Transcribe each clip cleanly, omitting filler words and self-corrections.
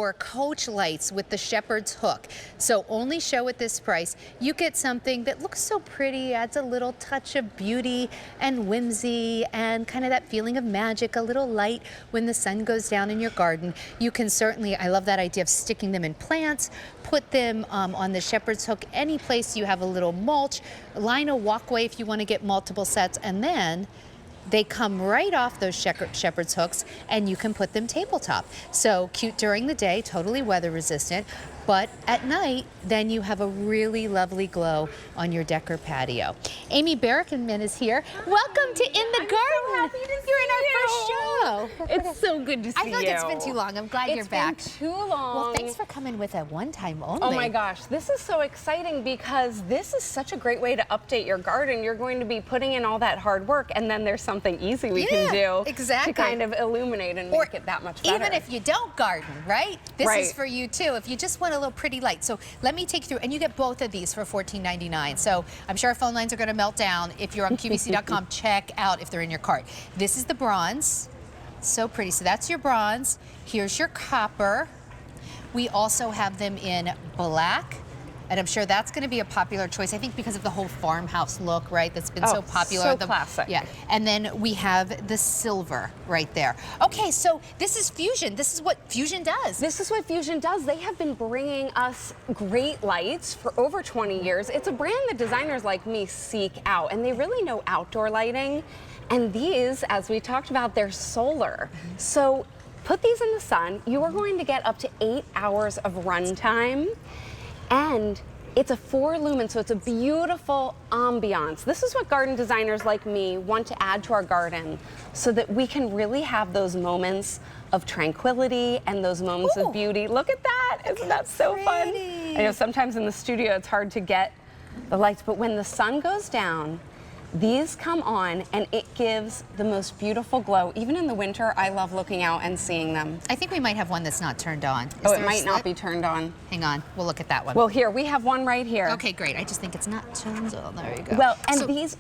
Or coach lights with the shepherd's hook. So only show at this price. You get something that looks so pretty, adds a little touch of beauty and whimsy and kind of that feeling of magic, a little light when the sun goes down in your garden. You can certainly, I love that idea of sticking them in plants, put them on the shepherd's hook, any place you have a little mulch, line a walkway if you want to get multiple sets, and then they come right off those shepherd's hooks and you can put them tabletop. So cute during the day, totally weather resistant, but at night, then you have a really lovely glow on your decor patio. Amy Barrickenman is here. Welcome to In the Garden. So happy to You're in our first show. It's so good to see you. I feel like it's been too long. I'm glad you're back. It's been too long. Well, thanks for coming with a one-time only. Oh my gosh, this is so exciting because this is such a great way to update your garden. You're going to be putting in all that hard work, and then there's something easy we can do to kind of illuminate and make it that much better. Even if you don't garden, right? This Right. is for you too. If you just want a little pretty light. So let me take you through, and you get both of these for $14.99. So I'm sure our phone lines are going to melt down. If you're on QVC.com, check out if they're in your cart. This is the bronze. So pretty. So that's your bronze. Here's your copper. We also have them in black. And I'm sure that's going to be a popular choice, I think, because of the whole farmhouse look, right? That's been so popular. So classic. Yeah. And then we have the silver right there. Okay, so this is Fusion. This is what Fusion does. This is what Fusion does. They have been bringing us great lights for over 20 years. It's a brand that designers like me seek out, and they really know outdoor lighting. And these, as we talked about, they're solar. So put these in the sun. You are going to get up to 8 hours of run time. And it's a 4 lumen, so it's a beautiful ambiance. This is what garden designers like me want to add to our garden so that we can really have those moments of tranquility and those moments of beauty. Look at that. Isn't that so fun? I know sometimes in the studio it's hard to get the lights, but when the sun goes down, these come on and it gives the most beautiful glow. Even in the winter, I love looking out and seeing them. I think we might have one that's not turned on. It might not be turned on. Hang on, we'll look at that one. Well, here, we have one right here. Okay, great. I just think it's not turned on. There you go. Well, and so,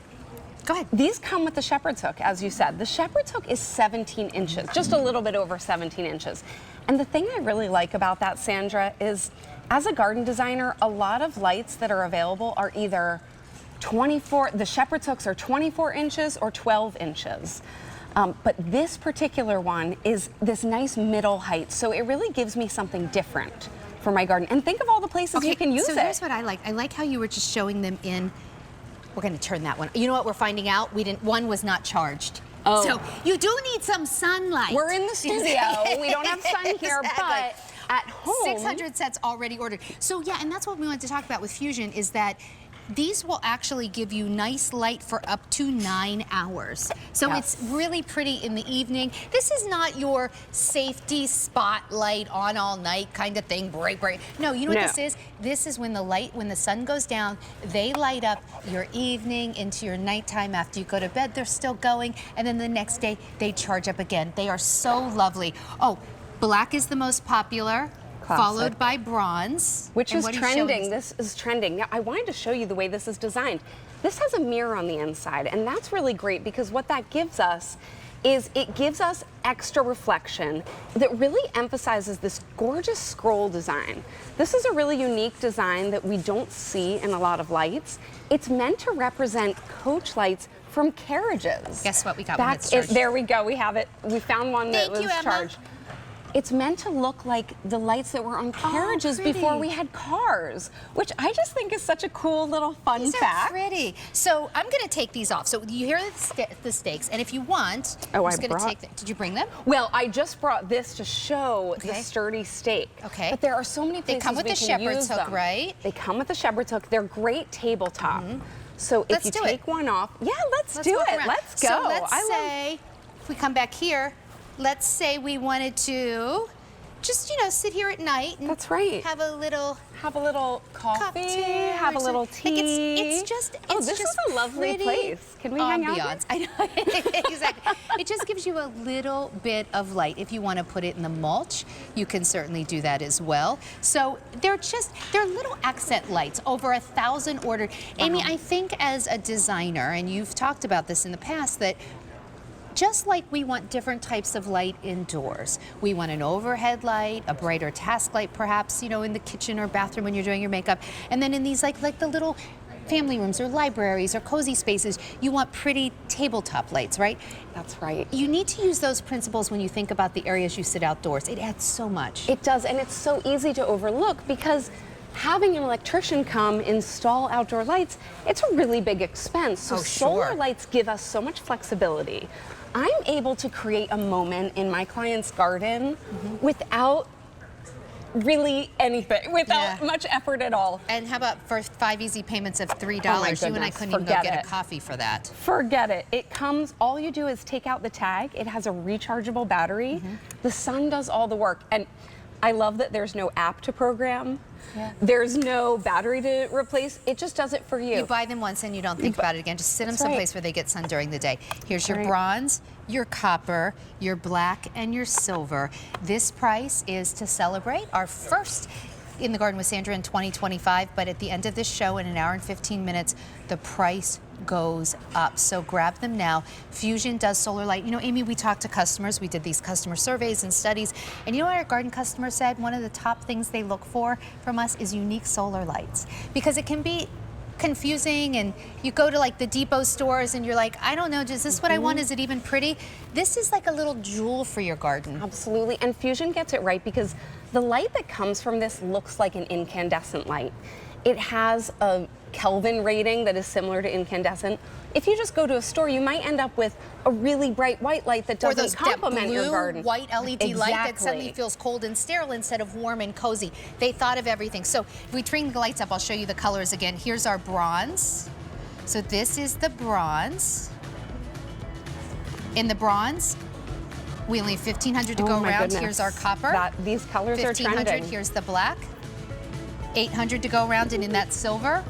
go ahead. These come with the shepherd's hook, as you said. The shepherd's hook is 17 inches, just a little bit over 17 inches. And the thing I really like about that, Sandra, is as a garden designer, a lot of lights that are available are either the shepherd's hooks are 24 inches or 12 inches. But this particular one is this nice middle height, so it really gives me something different for my garden. And think of all the places you can use it. So here's what I like. I like how you were just showing them in. We're going to turn that one. You know what we're finding out? One was not charged. Oh. So you do need some sunlight. We're in the studio. We don't have sun here, but at home. 600 sets already ordered. So yeah, and that's what we wanted to talk about with Fusion is that these will actually give you nice light for up to 9 hours. So it's really pretty in the evening. This is not your safety spotlight on all night kind of thing, bright. No, you know what this is? This is when the sun goes down, they light up your evening into your nighttime after you go to bed. They're still going, and then the next day they charge up again. They are so lovely. Oh, black is the most popular. Followed by bronze. Which is trending. This is trending. Now, I wanted to show you the way this is designed. This has a mirror on the inside, and that's really great because what that gives us is it gives us extra reflection that really emphasizes this gorgeous scroll design. This is a really unique design that we don't see in a lot of lights. It's meant to represent coach lights from carriages. Guess what? We got one that's charged. There we go. We have it. We found one that was charged. It's meant to look like the lights that were on carriages before we had cars, which I just think is such a cool little fun fact. These are pretty. So I'm going to take these off. So you hear the stakes, and if you want, I'm just going to take them. Did you bring them? Well, I just brought this to show the sturdy stake. Okay. But there are so many places they come with the shepherd's hook, right? They come with the shepherd's hook. They're great tabletop. So if you take one off, let's do it. Let's go. So let's say if we come back here. Let's say we wanted to just, sit here at night and have a little coffee, have a little tea. Like it's this is a lovely place. Can we hang out? I know. Exactly. It just gives you a little bit of light. If you want to put it in the mulch, you can certainly do that as well. So they're little accent lights, over 1,000 ordered. Amy, I think as a designer, and you've talked about this in the past, that Just like we want different types of light indoors. We want an overhead light, a brighter task light perhaps, you know, in the kitchen or bathroom when you're doing your makeup. And then in these like the little family rooms or libraries or cozy spaces, you want pretty tabletop lights, right? That's right. You need to use those principles when you think about the areas you sit outdoors. It adds so much. It does, and it's so easy to overlook because having an electrician come install outdoor lights, it's a really big expense. So solar lights give us so much flexibility. I'm able to create a moment in my client's garden without really anything, without much effort at all. And how about for 5 easy payments of $3? You and I couldn't even go get a coffee for that. Forget it. It comes, all you do is take out the tag. It has a rechargeable battery. The sun does all the work. And I love that there's no app to program. There's no battery to replace. It just does it for you. You buy them once and you don't think about it again. Just sit them someplace where they get sun during the day. Here's your bronze, your copper, your black, and your silver. This price is to celebrate our first In the Garden with Sandra in 2025, but at the end of this show in an hour and 15 minutes, the price goes up. So grab them now. Fusion does solar light. You know, Amy, we talked to customers. We did these customer surveys and studies. And you know what our garden customers said? One of the top things they look for from us is unique solar lights. Because it can be confusing and you go to like the Depot stores and you're like, I don't know, is this what I want? Is it even pretty? This is like a little jewel for your garden. Absolutely, and Fusion gets it right because the light that comes from this looks like an incandescent light. It has a Kelvin rating that is similar to incandescent. If you just go to a store, you might end up with a really bright white light that doesn't complement your garden. White LED light that suddenly feels cold and sterile instead of warm and cozy. They thought of everything. So if we turn the lights up, I'll show you the colors again. Here's our bronze. So this is the bronze. In the bronze, we only have 1,500 to go around. Here's our copper. These colors are trending. 1,500, here's the black. 800 to go around, and in that silver,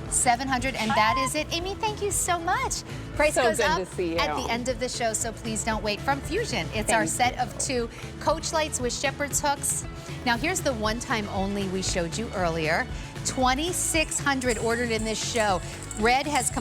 700, and that is it. Amy, thank you so much. Price goes up at the end of the show, so please don't wait. From Fusion, it's our set of 2 coach lights with shepherd's hooks. Now here's the one time only we showed you earlier. 2,600 ordered in this show. Red has